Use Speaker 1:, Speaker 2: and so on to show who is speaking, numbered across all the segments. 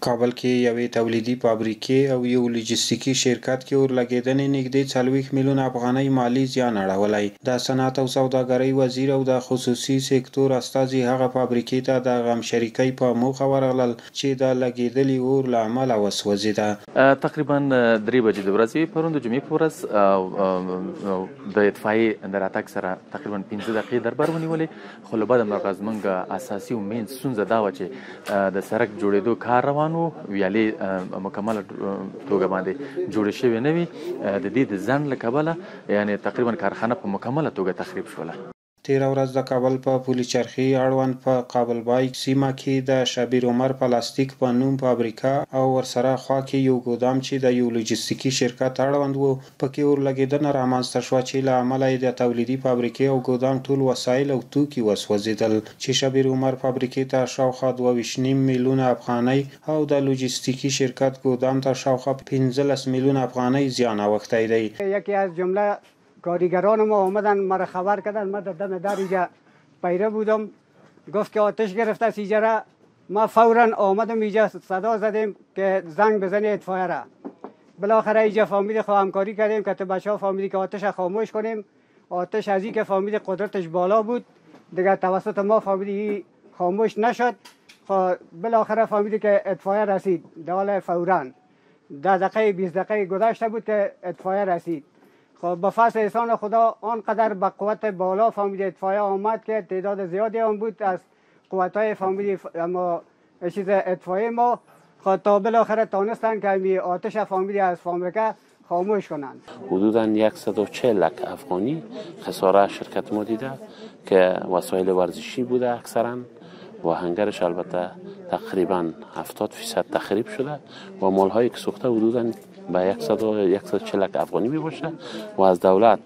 Speaker 1: کابل کې یوې تولیدي فابریکې او یو لوجستیکي شرکت کې اورلګیدنې نږدې 40 میلیونه افغانۍ مالي زیان اړولی. د صنعت او سوداګرۍ وزیر او د خصوصي سکتور استازي هغه فابریکې ته د غمشریکۍ په موخه ورغلل چې د لګېدلي اور له امله وسوځېده.
Speaker 2: تقریبا 3 بجې د ورځې پرون د جمعې په ورځ د اطفائیې د راتګ سره تقریبا 15 دقیقې دربار ونیولې، خو له بده مرغه زموږ اساسي او مین ستونزه دا وه چې د سړک جوړېدو کار روان و، ویالې مکمله توګه باندې جوړې شوې نه وي. د دې د ځنډ له کبله یعنې تقریبا کارخانه په مکمله توګه تخریب شوله.
Speaker 1: تیره ورځ د کابل په پولي چرخي اړوند په قابل بای سیمه کې د شبیر عمر پلاستیک په نوم فابریکه او ورسره خوا کې یو ګودام چې د یو لوجستیکي شرکت اړوند و پکې اورلګېدنه رامنځته شوه چې له امله یې د تولیدي فابریکې او ګودام ټول وسایل او توکي وسوځېدل چې شبیر عمر فابریکې ته شاوخوا 22.5 میلیونه افغانۍ او د لوجستیکي شرکت ګودام ته شاوخوا 15 میلیون افغانۍ زیان اوختی دی.
Speaker 3: یکی از جمله کارگران ما آمدن مرا خبر کردن، من در دم در اینجا پیره بودم، گفت که آتش گرفته است اینجا. ما فورا آمدم اینجا، صدا زدیم که زنگ بزنی اطفائیه را. بالاخره اینجا فامیل خو همکاری کردیم که بچه‌ها فامیلی که آتش خاموش کنیم. آتش از این که فامیل قدرتش بالا بود دیگه توسط ما فامیلی خاموش نشد. بالاخره فامیلی که اطفائیه رسید دال فورا 10 دقیقه 20 دقیقه گذشته بود که اطفائیه رسید. خب به فضل احسان خدا آنقدر به قوت بالا فامیل اطفائیه آمد که تعداد زیادی هم بود از قوت‌های فامیل ما چیز اطفائیه ما. خب تا بالاخره تانستن که می آتش فامیلی از فابریکه خاموش کنند.
Speaker 4: حدوداً 140 لک افغانی خساره شرکت ما دیده که وسایل ورزشی بوده اکثرا و هنگرش البته تقریبا 70% تخریب شده و مال‌هایی که سوخته حدوداً به 140 لک افغانی می باشه و از دولت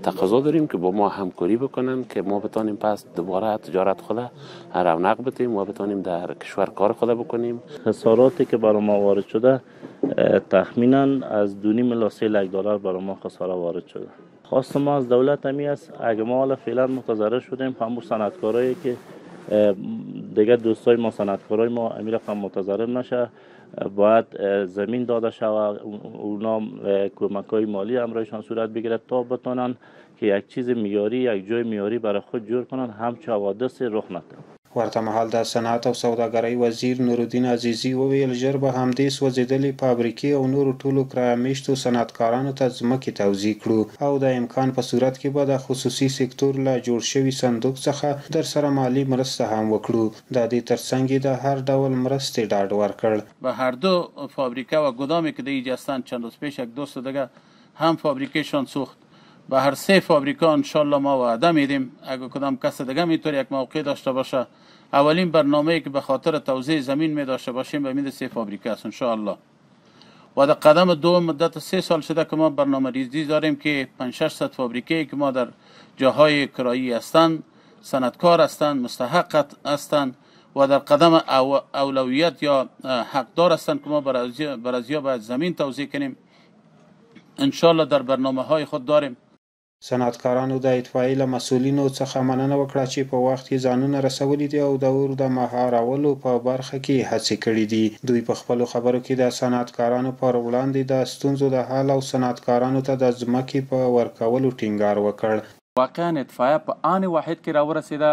Speaker 4: تقاضا داریم که با ما همکاری بکنن که ما بتانیم پس دوباره تجارت خود رونق بدیم و بتانیم در کشور کار خود بکنیم.
Speaker 5: خساراتی که برای ما وارد شده تخمینا از 2.5 الی 3 لک دلار برای ما خساره وارد شده. خواست ما از دولت همی است اگه ما حالا فعلا متضرر شدیم، همون صنعتکارایی که دیگه دوستای ما صنعتکارای ما امیر رقم متضرر نشه، باید زمین داده شود، اونا کمک‌های مالی امرایشان صورت بگیرد تا بتونن که یک چیز معیاری، یک جای معیاری برای خود جور کنن، همچه حوادث رخ نده.
Speaker 1: ورته مهال د صنعت او سوداګرۍ وزیر نورالدین عزیزی وویل ژر به همدې سوځېدلې فابریکې او نورو ټولو کرایه میشتو صنعتکارانو ته ځمکې توزیع کړو او د امکان په صورت کې به د خصوصي سکتور له جوړ شوي صندوق څخه در سره مالی مرسته هم وکړو. د دې ترڅنګ یې د هر ډول مرستې ډاډ ورکړ.
Speaker 6: به هر دو فابریکه و گودامی که اینجا هستند چند روز پیش یک دوست دیگه هم فابریکهشان سوخت. به هر 3 فابریکه ان شاء الله ما وعده میدیم اگه کدام کس دیگه میتونه یک موقع داشته باشه، اولین برنامه‌ای که به خاطر توزیع زمین می داشته باشیم به امید 3 فابریکه است ان شاء الله. و در قدم دوم مدت 3 سال شده که ما برنامه ریزی داریم که 500-600 فابریکه که ما در جاهای کرایی هستند، صنعتکار هستند، مستحق هستند و در قدم اولویت یا حقدار هستند که ما برازیا باید زمین توزیع کنیم. ان شاء الله در برنامه‌های خود داریم.
Speaker 1: صنعتکارانو د اطفائیې له مسؤلینو څخه مننه وکړه چې په وخت کې ځانونه رسولي دي او د اور د مهارولو په برخه کې هڅې کړې دي. دوی په خپلو خبرو کې د صنعتکارانو پر وړاندې د ستونزو د حل او صنعتکارانو ته د ځمکې په ورکولو ټینګار وکړ.
Speaker 2: واقعا اطفائیه په آن واحد کې راورسېده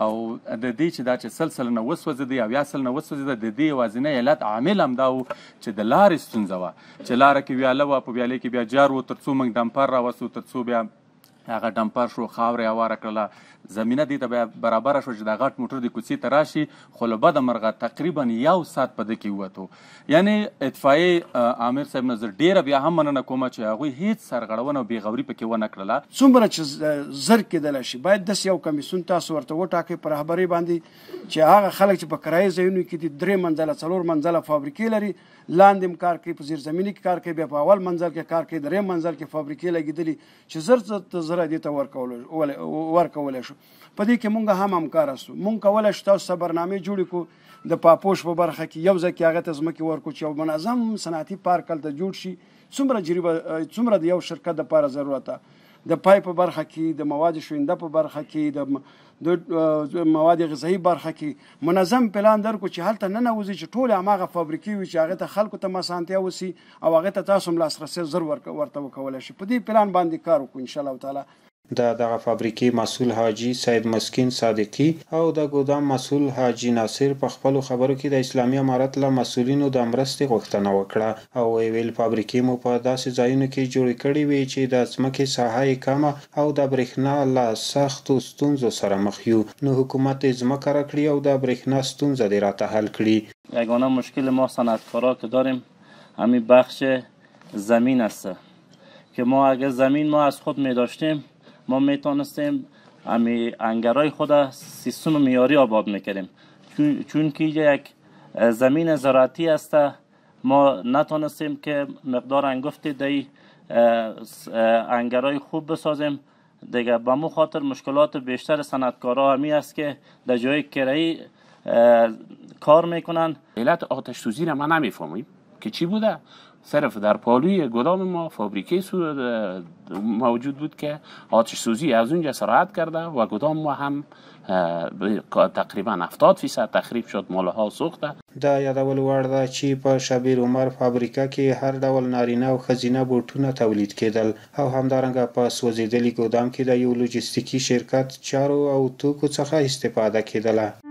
Speaker 2: او د دې چې دا چې سلسله نه وسوځېدی او یا سل نه وسوځېده، د دې یوازینی علت عامل هم دا و چې د لارې ستونزه وه چې لاره کې ویاله وه، په ویالې کې بیا جار و، تر څو موږ ډمپر راوستو، تر څو بیا هغه ډمپر شو، خاورې هواره کړله، زمینه دې ته بیا برابره شوه چې دا غټ موټر د کوڅې ته راشي. خو له بده مرغه تقریبا 1 ساعت په ده کې ووتو. یعنې اطفائیې عامر صاحب نه زه ډېره بیا هم مننه کومه چې هغوی هېڅ سرغړونه او بېغوري پکې ونه کړله.
Speaker 7: څومره چې زر کېدلی شي باید داسې یو کمیسیون تاسو ورته وټاکئ په رهبرۍ باندې چې هغه خلک چې په کرایي ځایونو کې دي 3 منزله 4 منزله فابریکې لري، لاندې هم کار کوي، په زیرزمیني کې کار کوي، بیا په اول منزل کې کار کوي، 3 منزل کې فابریکې لګېدلي چې زر دې ته ورکولی شو. په دې کې مونږ هم همکار یاستو. مونږ کولی شو تاسو ته برنامې جوړې کړو د پاپوش په برخه کې، یو ځای کې هغه ته ځمکې ورکړو چې یو منظم صنعتي پارک هلته جوړ شي. څومره د یو شرکت دپاره ضرورت ده. د پای په برخه کې، د مواد شوینده په برخه کې، د مواد غذایی برخه کې منظم پلان درکو چې هلته ننوځي چې ټول هماغه فابریکې وي چې هغه ته خلکو ته اسانتیا وسي او هغه ته تاسو هم لاسرسی زر ورته وکولی شي. په دې پلان باندې کار وکړو انشاءالله تعالی.
Speaker 1: د دغه فابریکې مسؤل حاجی سید مسکین صادقی او د ګودام مسؤل حاجی ناصر په خپلو خبرو کې د اسلامي امارت له مسؤلینو د مرستې غوښتنه وکړه او ویل فابریکې مو په داسې ځایونو کې جوړې کړې وي چې د ځمکې ساحه یې کمه او د برېښنا له سختو ستونزو سره مخ یو، نو حکومت اجماع راکړي او د برېښنا ستونزه دې راته حل کړي.
Speaker 5: یگانه مشکل ما صنعتکارا که داریم همین بخش زمین است که ما اگر زمین ما از خود می داشتیم ما میتونستیم امی انگرای خود سیستم معیاری آباد میکردیم، چون که یک زمین زراعتی است ما نتونستیم که مقدار انگفتی دی انگرای خوب بسازیم دیگه. به مو خاطر مشکلات بیشتر صنعتکارا همی است که در جای کرایی کار میکنن.
Speaker 4: علت آتش سوزی را ما نمیفهمیم که چی بوده. صرف در پالوی گودام ما فابریکه موجود بود که آتش سوزی از اونجا سرایت کرده و گودام ما هم تقریبا 70% تخریب شد، مالها سوخته.
Speaker 1: د یادولو وړ ده چې په شبیر عمر فابریکه کې هر ډول نارینه او ښځینه بوټونه تولید کېدل او همدارنګه په سوځېدلي ګودام کې د یو لوجستیکي شرکت چارو او توکو څخه استفاده کېدله.